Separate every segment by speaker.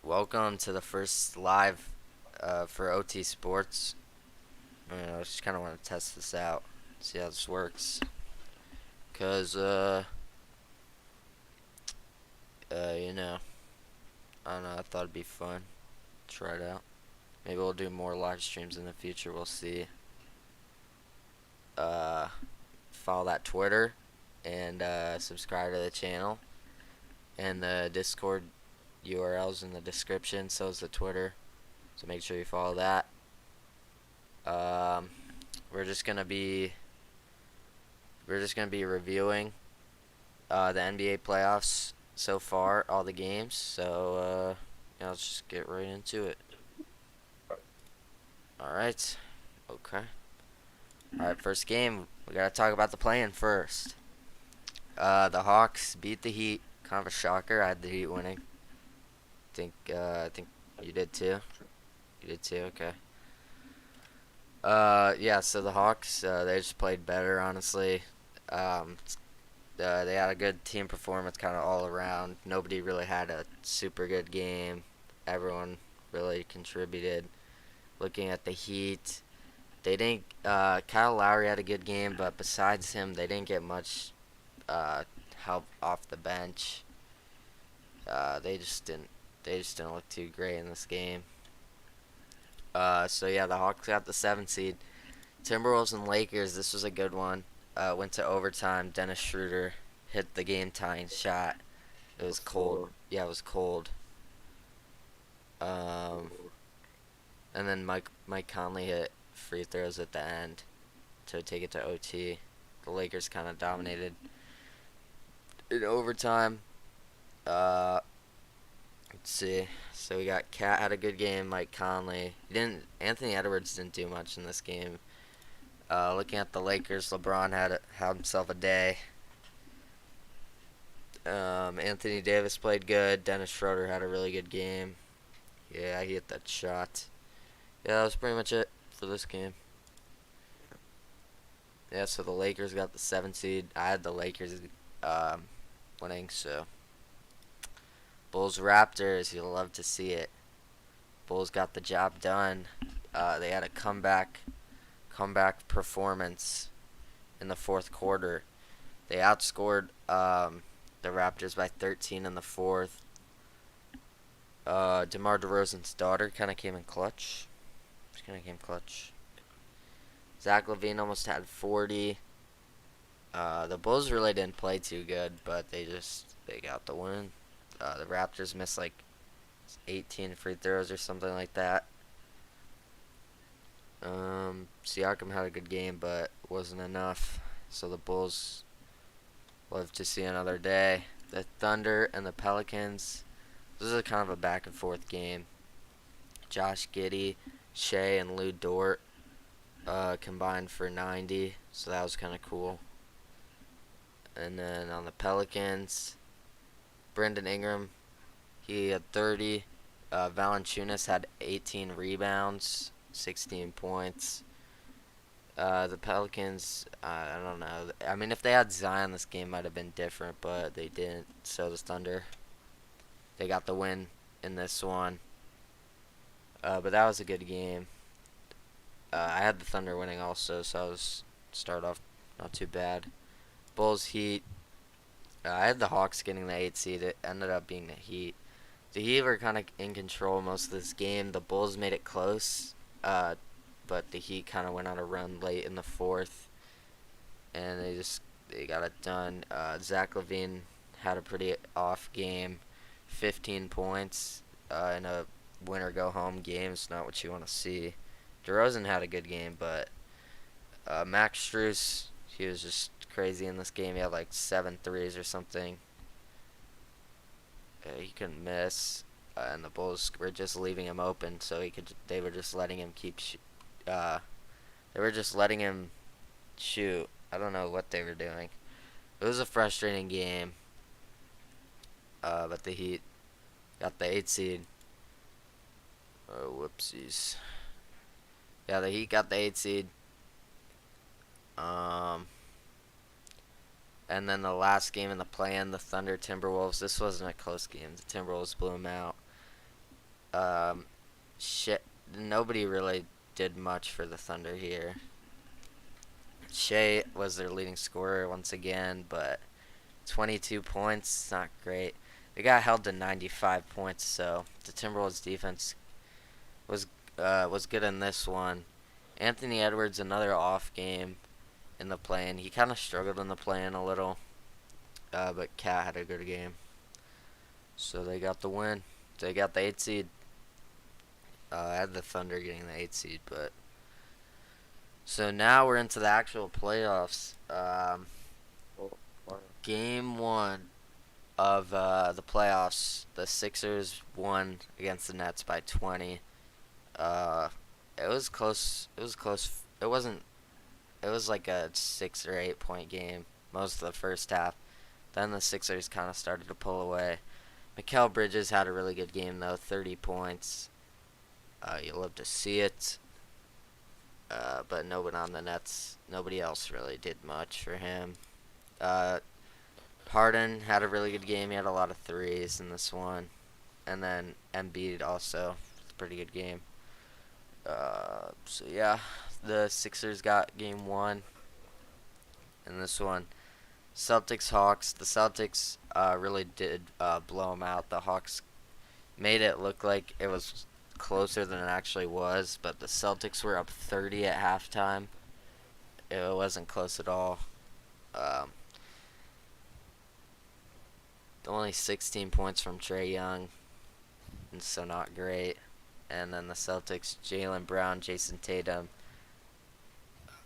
Speaker 1: Welcome to the first live for OT Sports. I just kind of want to test this out, see how this works. Cause you know, I don't know. I thought it'd be fun. Try it out. Maybe we'll do more live streams in the future. We'll see. Uh, Follow that Twitter and subscribe to the channel. And the Discord URL's in the description. So is the Twitter. So make sure you follow that. Um, we're just gonna be reviewing the NBA playoffs so far, all the games. So yeah, let's just get right into it. All right. Okay. All right. First game, we gotta talk about the play-in first. The Hawks beat the Heat. Kind of a shocker. I had the Heat winning. I think you did too. You did too. Okay. Yeah. So the Hawks, they just played better, honestly. Um, they had a good team performance kind of all around. Nobody really had a super good game. Everyone really contributed. Looking at the Heat, they didn't. Kyle Lowry had a good game, but besides him, they didn't get much help off the bench. They just didn't. They just didn't look too great in this game. So yeah, the Hawks got the 7th seed. Timberwolves and Lakers. This was a good one. Went to overtime. Dennis Schroeder hit the game tying shot. It was cold. Yeah, it was cold. Um, and then Mike Conley hit free throws at the end to take it to OT. The Lakers kind of dominated in overtime. Uh, let's see. So we got Cat had a good game. Mike Conley. He didn't. Anthony Edwards didn't do much in this game. Looking at the Lakers, LeBron had himself a day. Anthony Davis played good. Dennis Schroeder had a really good game. Yeah, he hit that shot. Yeah, that was pretty much it for this game. Yeah, so the Lakers got the 7th seed. I had the Lakers um, winning, so. Bulls Raptors, you'll love to see it. Bulls got the job done. They had a comeback performance in the fourth quarter. They outscored the Raptors by 13 in the fourth. DeMar DeRozan's daughter kind of came in clutch. She kind of came clutch. Zach LaVine almost had 40. The Bulls really didn't play too good, but they got the win. The Raptors missed like 18 free throws or something like that. Siakam had a good game, but wasn't enough. So the Bulls live to see another day. The Thunder and the Pelicans. This is a kind of a back and forth game. Josh Giddey, Shea, and Lou Dort combined for 90, so that was kind of cool. And then on the Pelicans, Brandon Ingram, he had 30. Valanciunas had 18 rebounds, 16 points. The Pelicans, I don't know. I mean, if they had Zion, this game might have been different, but they didn't. So the Thunder, they got the win in this one. But that was a good game. I had the Thunder winning also, so I was start off not too bad. Bulls Heat. I had the Hawks getting the 8th seed. It ended up being the Heat. The Heat were kind of in control most of this game. The Bulls made it close, but the Heat kind of went on a run late in the fourth, and they got it done. Zach LaVine had a pretty off game, 15 points in a winner go home game. It's not what you want to see. DeRozan had a good game, but Max Strus, he was just crazy in this game. He had like 7 threes or something. He couldn't miss, and the Bulls were just leaving him open, so he could. They were just letting him they were just letting him shoot. I don't know what they were doing. It was a frustrating game, but the Heat got the 8th seed. Oh, whoopsies. Yeah, the Heat got the 8th seed. And then the last game in the play-in, the Thunder Timberwolves. This wasn't a close game. The Timberwolves blew them out. Um, shit, nobody really did much for the Thunder here. Shea was their leading scorer once again, but 22 points, not great. They got held to 95 points, so the Timberwolves defense was was good in this one. Anthony Edwards, another off game in the play-in. He kind of struggled in the play-in a little, but Cat had a good game. So they got the win. They got the 8 seed. I had the Thunder getting the 8 seed, but so now we're into the actual playoffs. Game 1 of the playoffs, the Sixers won against the Nets by 20. Uh, it was close. It was close. It wasn't. It was like a 6 or 8 point game most of the first half. Then the Sixers kind of started to pull away. Mikal Bridges had a really good game though, 30 points. You love to see it. But no one on the Nets. Nobody else really did much for him. Harden had a really good game. He had a lot of threes in this one. And then Embiid also. It's a pretty good game. So yeah, the Sixers got game 1 in this one. Celtics Hawks. The Celtics really did blow them out. The Hawks made it look like it was closer than it actually was, but the Celtics were up 30 at halftime. It wasn't close at all. Um, only 16 points from Trae Young, and so not great. And then the Celtics, Jaylen Brown, Jason Tatum.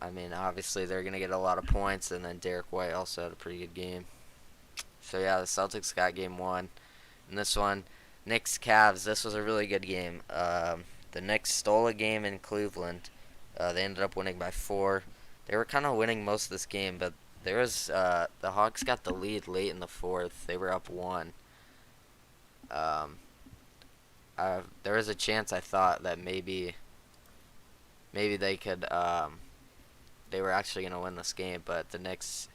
Speaker 1: I mean, obviously they're going to get a lot of points, and then Derek White also had a pretty good game. So yeah, the Celtics got game 1. And this one, Knicks Cavs. This was a really good game. The Knicks stole a game in Cleveland. They ended up winning by 4. They were kind of winning most of this game, but there was the Hawks got the lead late in the 4th. They were up 1. There was a chance I thought that maybe they could they were actually gonna win this game, but the Knicks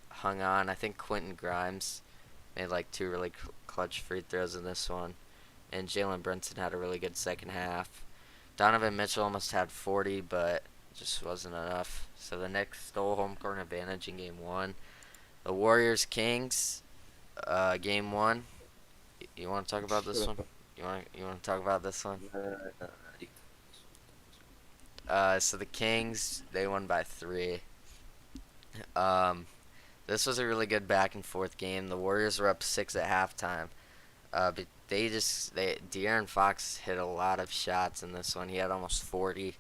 Speaker 1: hung on. I think Quentin Grimes made like 2 really clutch free throws in this one, and Jalen Brunson had a really good second half. Donovan Mitchell almost had 40, but just wasn't enough. So the Knicks stole home court advantage in game 1. The Warriors Kings, game 1. You want to talk about this one? You want to talk about this one? So the Kings, they won by 3. This was a really good back and forth game. The Warriors were up 6 at halftime. But De'Aaron Fox hit a lot of shots in this one. He had almost 40.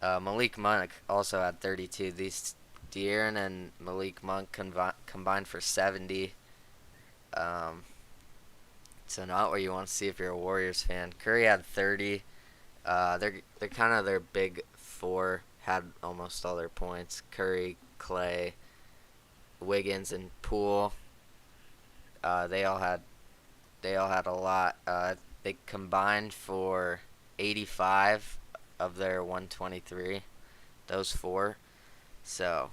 Speaker 1: Malik Monk also had 32. These De'Aaron and Malik Monk combined for 70. So not what you want to see if you're a Warriors fan. Curry had 30. They're kind of their big 4 had almost all their points. Curry, Clay, Wiggins, and Poole. They all had a lot. They combined for 85 of their 123. Those 4. So,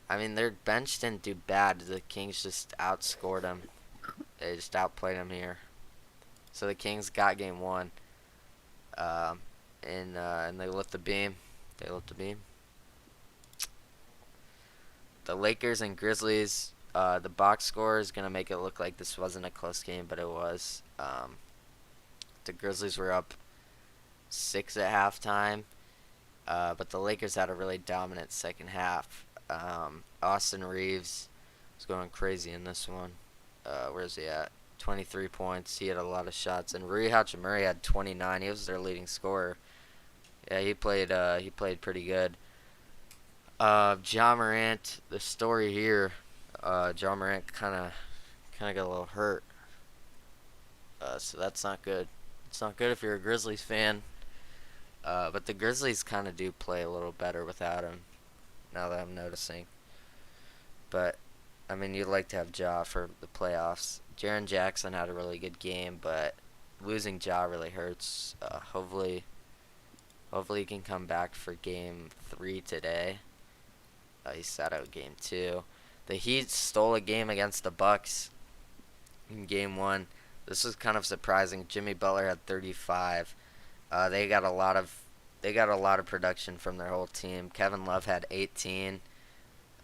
Speaker 1: I mean, their bench didn't do bad. The Kings just outscored them. They just outplayed them here. So the Kings got game 1. And they lit the beam. The Lakers and Grizzlies. The box score is gonna make it look like this wasn't a close game, but it was. The Grizzlies were up 6 at halftime, but the Lakers had a really dominant second half. Austin Reeves was going crazy in this one. Where's he at? 23 points. He had a lot of shots, and Rui Hachimura had 29. He was their leading scorer. Yeah, he played pretty good. Ja Morant. The story here. Ja Morant kind of got a little hurt. So that's not good. It's not good if you're a Grizzlies fan. But the Grizzlies kind of do play a little better without him. Now that I'm noticing. But I mean, you'd like to have Ja for the playoffs. Jaren Jackson had a really good game, but losing Ja really hurts. Hopefully he can come back for game 3 today. He sat out game 2. The Heat stole a game against the Bucks in game 1. This is kind of surprising. Jimmy Butler had 35. They got a lot of production from their whole team. Kevin Love had 18.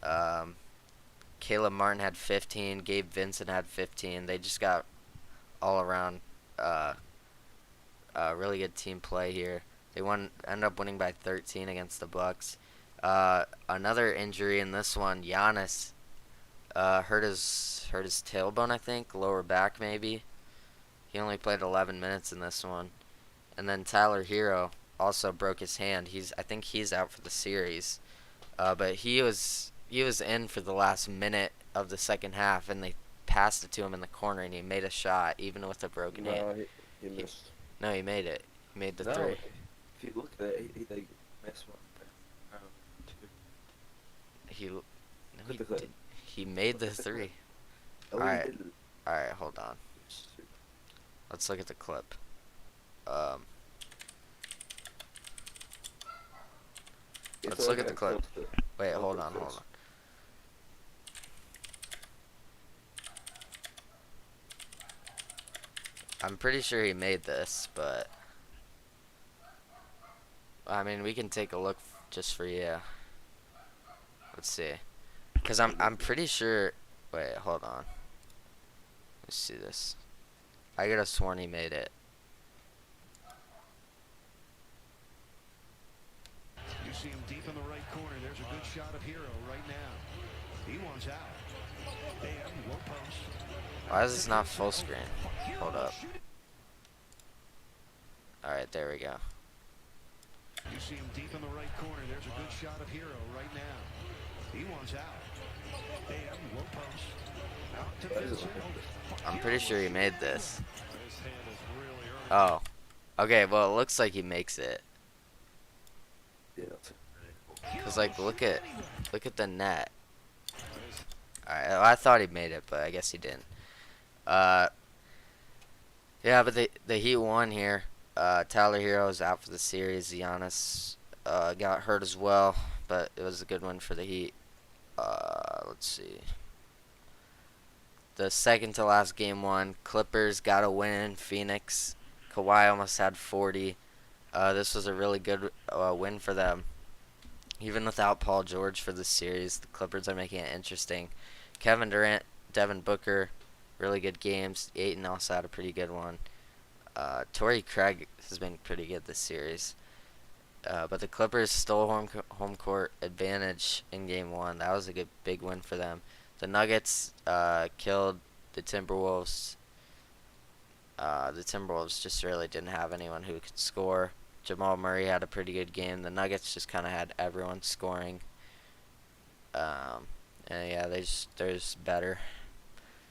Speaker 1: Um, Caleb Martin had 15. Gabe Vincent had 15. They just got all around uh, really good team play here. They ended up winning by 13 against the Bucks. Another injury in this one, Giannis hurt his tailbone, I think, lower back maybe. He only played 11 minutes in this one. And then Tyler Hero also broke his hand. I think he's out for the series. But he was in for the last minute of the second half, and they passed it to him in the corner, and he made a shot even with a broken hand.
Speaker 2: No, he missed.
Speaker 1: No, he made it. He made the
Speaker 2: No,
Speaker 1: three.
Speaker 2: if you look at it, they missed one. Two.
Speaker 1: He no,
Speaker 2: Look
Speaker 1: he
Speaker 2: at the clip.
Speaker 1: did. He made the three.
Speaker 2: Oh,
Speaker 1: Alright.
Speaker 2: he didn't.
Speaker 1: All right, hold on. Let's look at the clip. Um,
Speaker 2: It's
Speaker 1: Let's look at
Speaker 2: like
Speaker 1: the clip.
Speaker 2: close
Speaker 1: Wait,
Speaker 2: to-
Speaker 1: hold
Speaker 2: close
Speaker 1: on,
Speaker 2: to
Speaker 1: hold
Speaker 2: close.
Speaker 1: on. I'm pretty sure he made this, but I mean, we can take a look just for you. Let's see. Cause I'm pretty sure. Wait, hold on. Let's see this. I could have sworn he made it.
Speaker 3: You see him deep in the right corner. There's a good shot of Hero right now. He wants out. And low post.
Speaker 1: Why is this not full screen? Hold up. All right, there we go.
Speaker 3: You see him deep in the right corner. There's a good shot of Hero right now. He wants out. And low post. Out to Vincent.
Speaker 1: I'm pretty sure he made this.
Speaker 3: His hand is really hurt.
Speaker 1: Oh. Okay, well, it looks like he makes it.
Speaker 2: Yeah.
Speaker 1: Cause like, look at the net. Alright, well, I thought he made it, but I guess he didn't. Yeah, but the Heat won here. Tyler Hero is out for the series. Giannis got hurt as well, but it was a good one for the Heat. Let's see. The second to last game won. Clippers got a win in Phoenix. Kawhi almost had 40. This was a really good win for them. Even without Paul George for the series, the Clippers are making it interesting. Kevin Durant, Devin Booker, really good games. Ayton also had a pretty good one. Torrey Craig has been pretty good this series. But the Clippers stole home court advantage in Game 1. That was a big win for them. The Nuggets killed the Timberwolves. The Timberwolves just really didn't have anyone who could score. Jamal Murray had a pretty good game. The Nuggets just kind of had everyone scoring. And yeah, they're just better.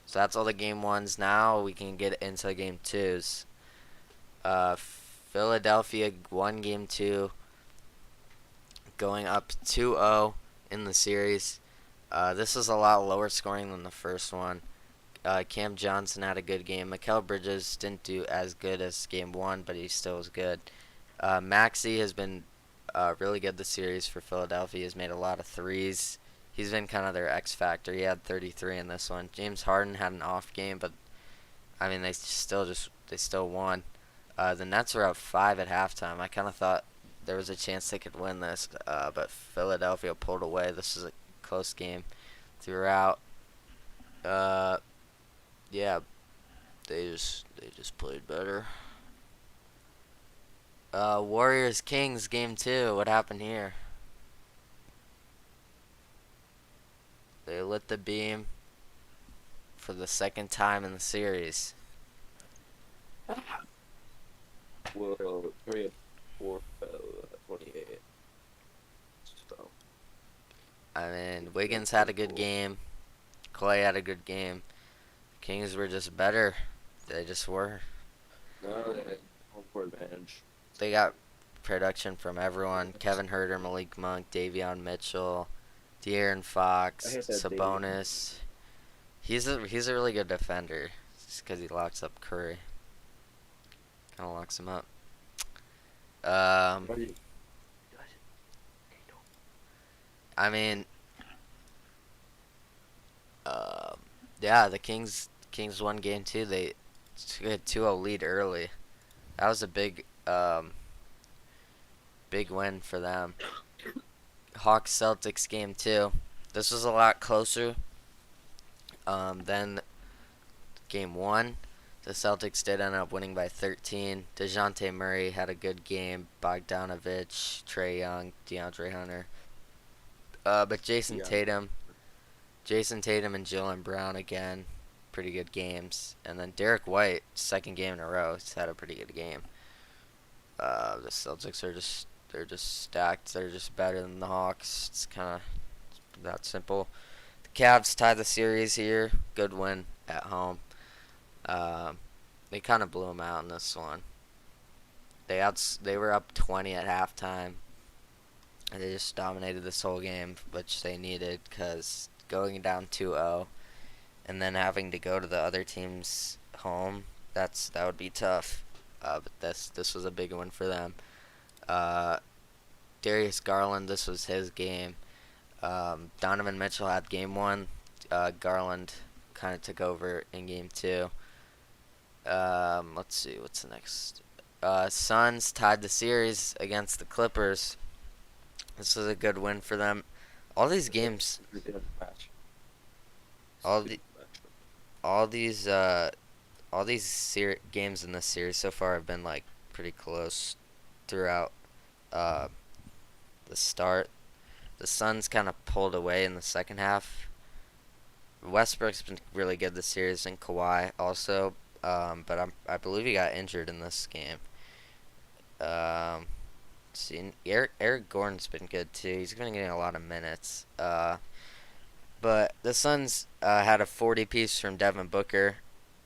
Speaker 1: So that's all the Game 1s. Now we can get into Game 2s. Philadelphia won Game 2, going up 2-0 in the series. This was a lot lower scoring than the first one. Cam Johnson had a good game. Mikal Bridges didn't do as good as Game 1, but he still was good. Maxey has been really good this series for Philadelphia. He's made a lot of threes. He's been kind of their X factor. He had 33 in this one. James Harden had an off game, but I mean they still won. The Nets were up 5 at halftime. I kind of thought there was a chance they could win this, but Philadelphia pulled away. This was a close game throughout. Yeah, they just played better. Warriors Kings Game 2. What happened here? They lit the beam for the second time in the series.
Speaker 2: Well, 3 and 4 28. So.
Speaker 1: I mean, Wiggins had a good game. Clay had a good game. Kings were just better. They just were.
Speaker 2: No, they had home court advantage.
Speaker 1: They got production from everyone. Kevin Huerter, Malik Monk, Davion Mitchell, De'Aaron Fox,
Speaker 2: I hate that
Speaker 1: Sabonis. He's a really good defender. Just because he locks up Curry. Kind of locks him up.
Speaker 2: Why do you-
Speaker 1: I mean, yeah, the Kings won Game 2. to get 2-0 lead early. That was a big win for them. Hawks Celtics game 2. This was a lot closer than game 1. The Celtics did end up winning by 13. DeJounte Murray had a good game. Bogdanovich, Trae Young, DeAndre Hunter. But Jason Tatum and Jaylen Brown again, pretty good games. And then Derek White, second game in a row, has had a pretty good game. The Celtics they're just stacked. They're just better than the Hawks. It's kind of that simple. The Cavs tied the series here. Good win at home. They kind of blew them out in this one. They were up 20 at halftime. And they just dominated this whole game, which they needed, because going down 2-0 and then having to go to the other team's home, that would be tough. But this was a big one for them. Darius Garland, this was his game. Donovan Mitchell had game 1. Garland kind of took over in game 2. Let's see, what's the next? Suns tied the series against the Clippers. This was a good win for them. All these games, all these games in this series so far have been like pretty close throughout the start. The Suns kind of pulled away in the second half. Westbrook's been really good this series, and Kawhi also, but I believe he got injured in this game. See, Eric Gordon's been good too. He's been getting a lot of minutes. But the Suns had a 40-piece from Devin Booker,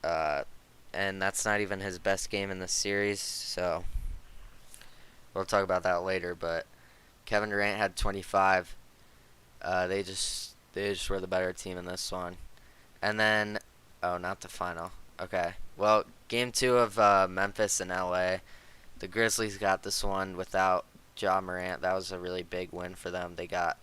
Speaker 1: and that's not even his best game in the series. So we'll talk about that later. But Kevin Durant had 25. They just were the better team in this one. And then, not the final. Okay. Well, game 2 of Memphis and LA. The Grizzlies got this one without Ja Morant. That was a really big win for them. They got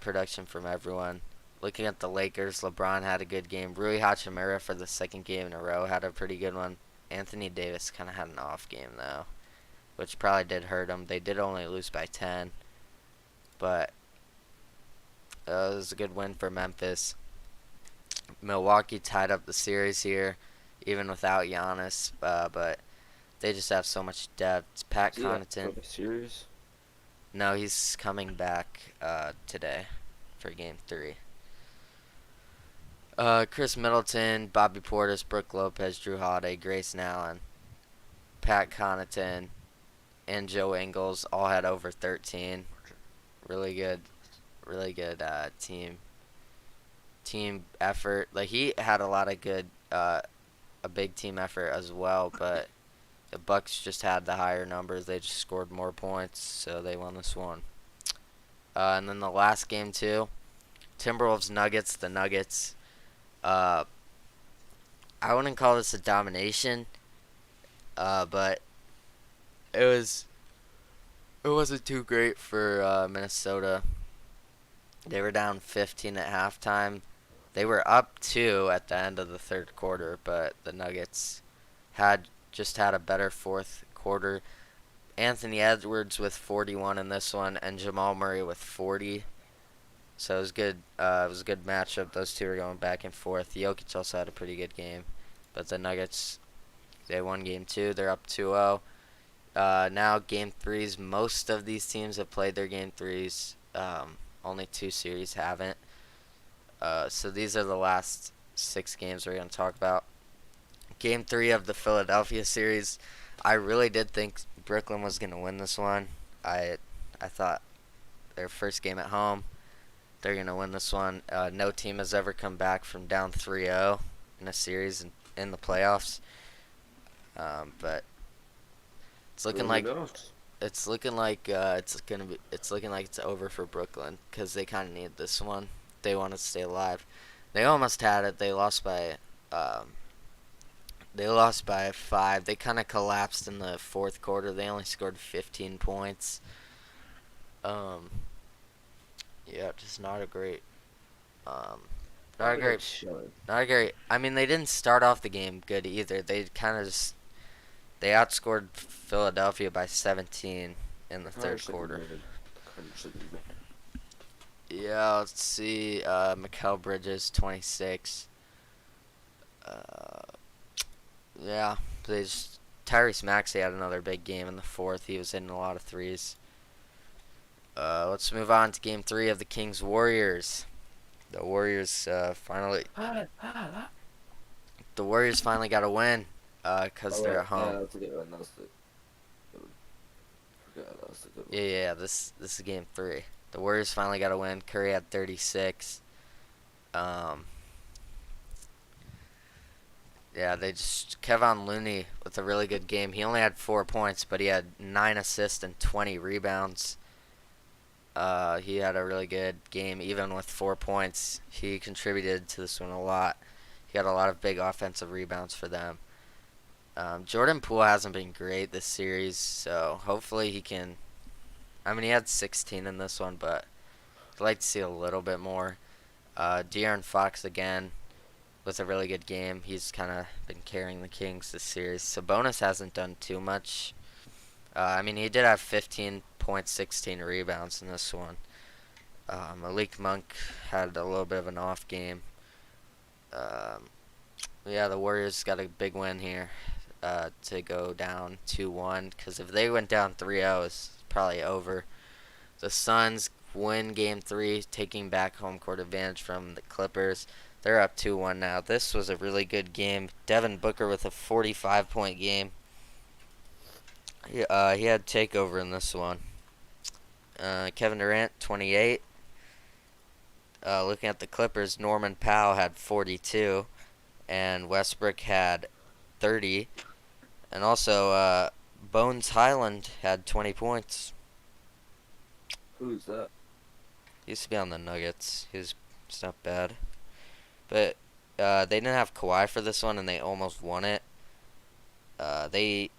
Speaker 1: production from everyone. Looking at the Lakers, LeBron had a good game. Rui Hachimura for the second game in a row had a pretty good one. Anthony Davis kind of had an off game though, which probably did hurt him. They did only lose by 10, but it was a good win for Memphis. Milwaukee tied up the series here, even without Giannis, but they just have so much depth. Pat Connaughton.
Speaker 2: For the series?
Speaker 1: No, he's coming back today for game 3. Chris Middleton, Bobby Portis, Brooke Lopez, Drew Holiday, Grayson Allen, Pat Connaughton, and Joe Ingles all had over 13. Really good team effort. Like, he had a lot of good, a big team effort as well, but the Bucks just had the higher numbers. They just scored more points, so they won this one. And then the last game too, Timberwolves Nuggets. The Nuggets. I wouldn't call this a domination, but it wasn't too great for Minnesota. They were down 15 at halftime. They were up 2 at the end of the third quarter, but the Nuggets had a better fourth quarter. Anthony Edwards with 41 in this one, and Jamal Murray with 40. So it was good. It was a good matchup. Those two were going back and forth. Jokic also had a pretty good game, but the Nuggets, they won game 2. They're up 2-0. Now game 3s. Most of these teams have played their game 3s. Only 2 series haven't. So these are the last 6 games we're going to talk about. Game 3 of the Philadelphia series. I really did think Brooklyn was going to win this one. I thought their first game at home, they're going to win this one. No team has ever come back from down 3-0 in a series in the playoffs. But it's looking like it's looking like it's over for Brooklyn, because they kind of need this one. They want to stay alive. They almost had it. They lost by 5. They kind of collapsed in the fourth quarter. They only scored 15 points. Yeah, just not a great Not a
Speaker 2: They got
Speaker 1: great,
Speaker 2: shelled.
Speaker 1: not a great. I mean, they didn't start off the game good either. They kind of just they outscored Philadelphia by 17 in the third quarter.
Speaker 2: Countrymen.
Speaker 1: Yeah, let's see. Mikal Bridges, 26. Uh, yeah, Tyrese Maxey had another big game in the fourth. He was hitting a lot of threes. Let's move on to game 3 of the Kings Warriors. The Warriors finally got a win because they're at home.
Speaker 2: Yeah, that's a good one. That was the good one. Forgot that was the good one.
Speaker 1: Yeah. This is game 3. The Warriors finally got a win. Curry had 36. Yeah, Kevon Looney with a really good game. He only had 4 points, but he had 9 assists and 20 rebounds. He had a really good game, even with 4 points. He contributed to this one a lot. He got a lot of big offensive rebounds for them. Jordan Poole hasn't been great this series, so hopefully he can. I mean, he had 16 in this one, but I'd like to see a little bit more. De'Aaron Fox again with a really good game. He's kind of been carrying the Kings this series. Sabonis hasn't done too much. I mean, he did have 15 points, 16 rebounds in this one. Malik Monk had a little bit of an off game. Yeah, the Warriors got a big win here to go down 2-1. Because if they went down 3-0, it's probably over. The Suns win game 3, taking back home court advantage from the Clippers. They're up 2-1 now. This was a really good game. Devin Booker with a 45-point game. He had takeover in this one. Kevin Durant, 28. Looking at the Clippers, Norman Powell had 42. And Westbrook had 30. And also, Bones Highland had 20 points.
Speaker 2: Who's that?
Speaker 1: He used to be on the Nuggets. He's not bad. But they didn't have Kawhi for this one, and they almost won it. They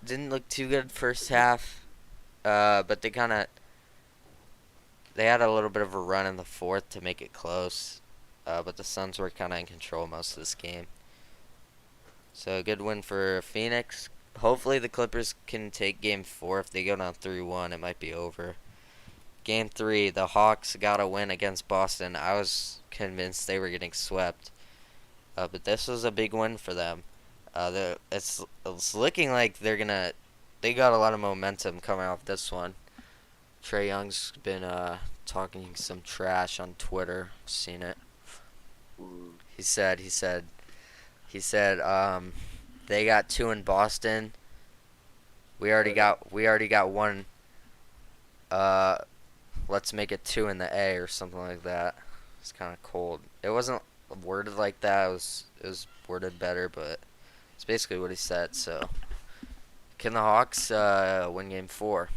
Speaker 1: didn't look too good first half, but they had a little bit of a run in the fourth to make it close. But the Suns were kind of in control most of this game. So a good win for Phoenix. Hopefully the Clippers can take game 4. If they go down 3-1, it might be over. Game 3, the Hawks got a win against Boston. I was convinced they were getting swept. But this was a big win for them. It's looking like they got a lot of momentum coming off this one. Trae Young's been talking some trash on Twitter. Seen it. He said they got 2 in Boston. We already got 1. Let's make it 2 in the A or something like that. It's kind of cold. It wasn't worded like that. It was worded better, but it's basically what he said. So, can the Hawks win Game 4?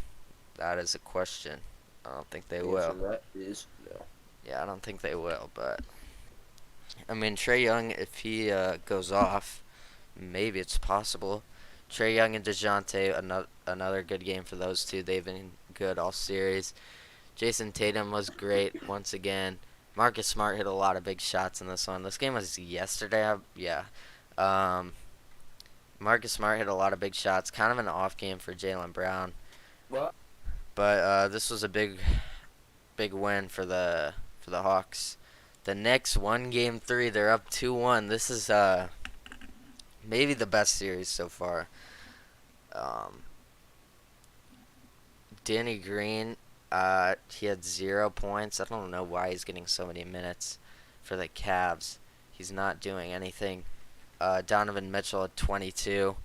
Speaker 1: That is a question. I don't think they will.
Speaker 2: That is no.
Speaker 1: Yeah, I don't think they will. But I mean, Trae Young, if he goes off, maybe it's possible. Trae Young and DeJounte, another good game for those two. They've been good all series. Jason Tatum was great once again. Marcus Smart hit a lot of big shots in this one. This game was yesterday. Yeah. Marcus Smart hit a lot of big shots. Kind of an off game for Jaylen Brown.
Speaker 2: What?
Speaker 1: But this was a big win for the Hawks. The Knicks won Game 3. They're up 2-1. This is maybe the best series so far. Danny Green, he had 0 points. I don't know why he's getting so many minutes for the Cavs. He's not doing anything. Donovan Mitchell at 22.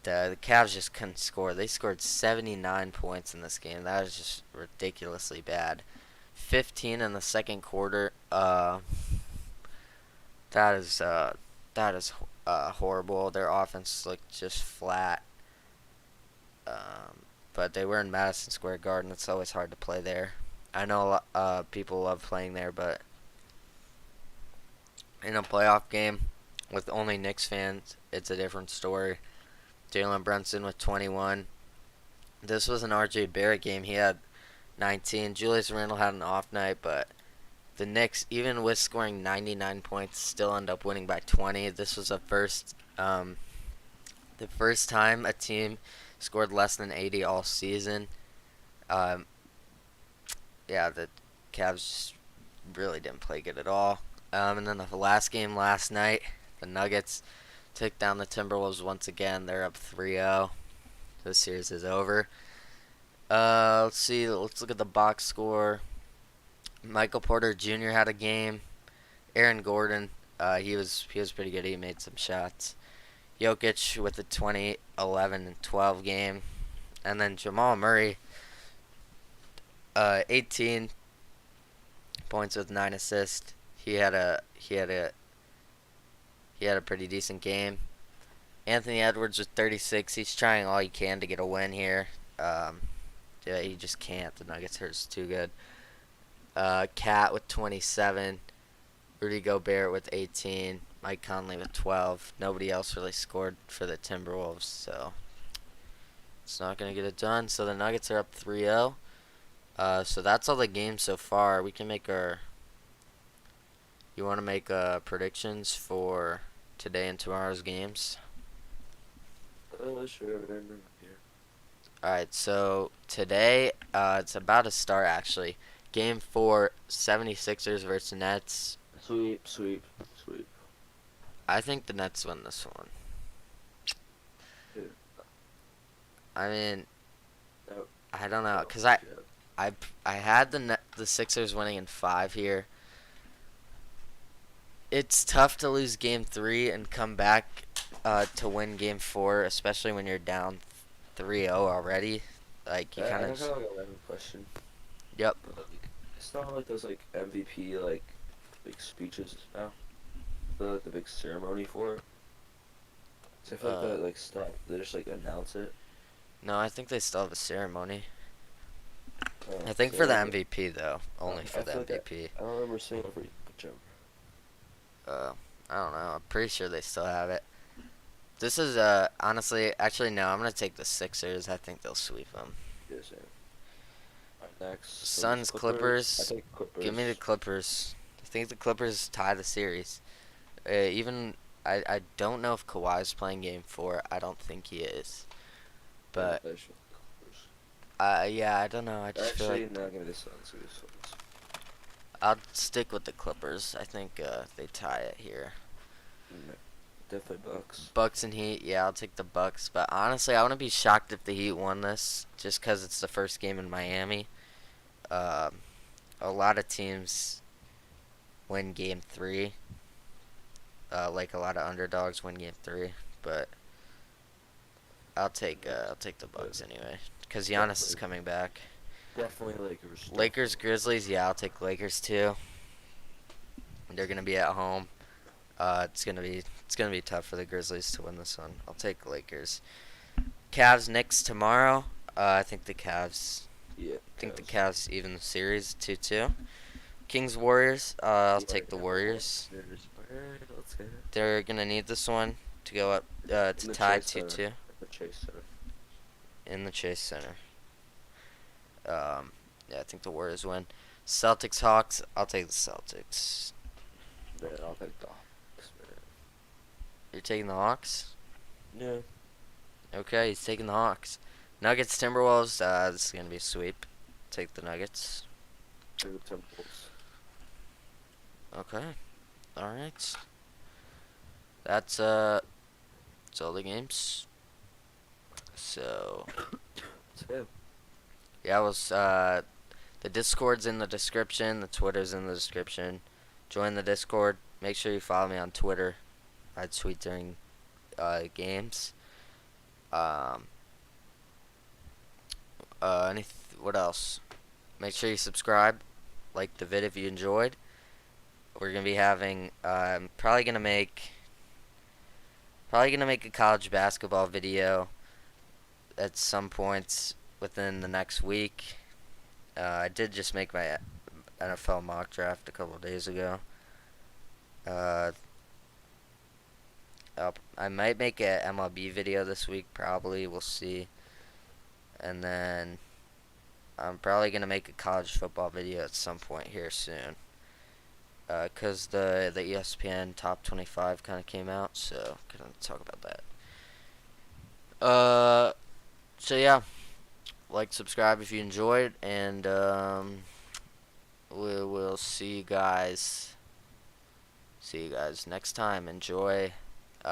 Speaker 1: The Cavs just couldn't score. They scored 79 points in this game. That was just ridiculously bad. 15 in the second quarter. That is horrible. Their offense looked just flat. But they were in Madison Square Garden. It's always hard to play there. I know people love playing there, but in a playoff game with only Knicks fans, it's a different story. Jalen Brunson with 21. This was an RJ Barrett game. He had 19. Julius Randle had an off night, but the Knicks, even with scoring 99 points, still end up winning by 20. This was the first time a team scored less than 80 all season. Um, yeah, the Cavs just really didn't play good at all. And then the last game last night, the Nuggets took down the Timberwolves once again. They're up 3-0. The series is over. Let's see. Let's look at the box score. Michael Porter Jr. had a game. Aaron Gordon, he was pretty good. He made some shots. Jokic with a 20, 11, and 12 game, and then Jamal Murray, 18 points with 9 assists. He had a pretty decent game. Anthony Edwards with 36. He's trying all he can to get a win here. Yeah, he just can't. The Nuggets are just too good. Cat with 27. Rudy Gobert with 18. Mike Conley with 12. Nobody else really scored for the Timberwolves, so it's not going to get it done. So the Nuggets are up 3-0. So that's all the games so far. We can make our... You want to make predictions for today and tomorrow's games?
Speaker 2: Sure. Here.
Speaker 1: Alright, so today, it's about to start actually. Game 4, 76ers versus Nets.
Speaker 2: Sweep.
Speaker 1: I think the Nets win this one.
Speaker 2: Yeah.
Speaker 1: I mean,
Speaker 2: No.
Speaker 1: I don't know, cause I had the Sixers winning in 5 here. It's tough to lose Game 3 and come back to win Game 4, especially when you're down 3-0 already. Like you
Speaker 2: I
Speaker 1: kind
Speaker 2: have
Speaker 1: of.
Speaker 2: like a random question.
Speaker 1: Yep.
Speaker 2: But, like, it's not like those like MVP like big speeches now. The big ceremony for it. So I feel like that like stuff. They just like announce it.
Speaker 1: No, I think they still have a ceremony.
Speaker 2: Uh,
Speaker 1: I think
Speaker 2: so,
Speaker 1: for the
Speaker 2: like,
Speaker 1: MVP though, only for
Speaker 2: I
Speaker 1: the
Speaker 2: feel like
Speaker 1: MVP.
Speaker 2: I don't remember seeing every jump.
Speaker 1: I don't know. I'm pretty sure they still have it. This is honestly, actually no. I'm gonna take the Sixers. I think they'll sweep them.
Speaker 2: Yeah, same. Alright, next.
Speaker 1: Suns, Clippers.
Speaker 2: I think Clippers.
Speaker 1: Give me the Clippers. I think the Clippers tie the series. Even I don't know if Kawhi's playing Game 4. I don't think he is. But
Speaker 2: Yeah, Clippers.
Speaker 1: yeah, I don't know. I just feel
Speaker 2: Actually,
Speaker 1: like
Speaker 2: no, give me the Suns. Give me the Suns.
Speaker 1: I'll stick with the Clippers. I think they tie it here.
Speaker 2: No, definitely Bucks.
Speaker 1: Bucks and Heat. Yeah, I'll take the Bucks. But honestly, I wouldn't be shocked if the Heat won this, just because it's the first game in Miami. A lot of teams win Game 3. Like a lot of underdogs win Game 3, but I'll take the Bucks anyway, because Giannis is coming back.
Speaker 2: Definitely Lakers.
Speaker 1: Lakers, Grizzlies. Yeah, I'll take Lakers too. They're gonna be at home. It's gonna be tough for the Grizzlies to win this one. I'll take Lakers. Cavs, Knicks tomorrow. I think the Cavs.
Speaker 2: Yeah.
Speaker 1: I think the Cavs even the series 2-2. Kings, Warriors. I'll take the Warriors.
Speaker 2: Alright, let's get it.
Speaker 1: They're gonna need this one to go up to
Speaker 2: In the
Speaker 1: tie
Speaker 2: Chase Center.
Speaker 1: 2-2
Speaker 2: The Chase Center.
Speaker 1: in the Chase Center. Yeah, I think the Warriors win. Celtics, Hawks. I'll take the Celtics.
Speaker 2: Man, I'll take the Hawks, man.
Speaker 1: You're taking the Hawks?
Speaker 2: Yeah.
Speaker 1: Okay, he's taking the Hawks. Nuggets, Timberwolves. This is gonna be a sweep. Take the Nuggets.
Speaker 2: Take the Timberwolves.
Speaker 1: Okay. All right. That's all the games. So
Speaker 2: That's it.
Speaker 1: yeah, it was the Discord's in the description. The Twitter's in the description. Join the Discord. Make sure you follow me on Twitter. I tweet during games. What else? Make sure you subscribe. Like the vid if you enjoyed. We're gonna be having. Probably gonna make a college basketball video at some points within the next week. I did just make my NFL mock draft a couple days ago. I might make a MLB video this week, probably. We'll see. And then I'm probably going to make a college football video at some point here soon. 'cause the ESPN top 25 kind of came out, so gonna talk about that. So yeah, like, subscribe if you enjoyed, and we will see you guys. See you guys next time. Enjoy